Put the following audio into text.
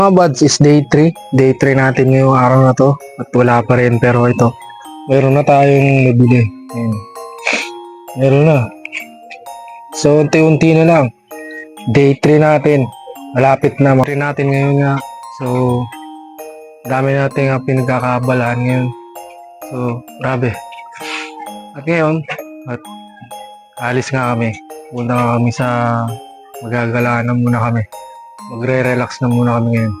Mga buds is day 3. Day 3 natin ngayong araw na to. At wala pa rin pero ito. Meron na tayong nabili. Ayan. Meron na. So unti-unti na lang. Day 3 natin. Malapit na. Day 3 natin ngayon nga. So dami natin nga pinagkakaabalahan ngayon. So grabe. At ngayon, alis nga kami. Punta nga kami sa magagalaan na muna kami. Magre-relax na muna kami ngayon.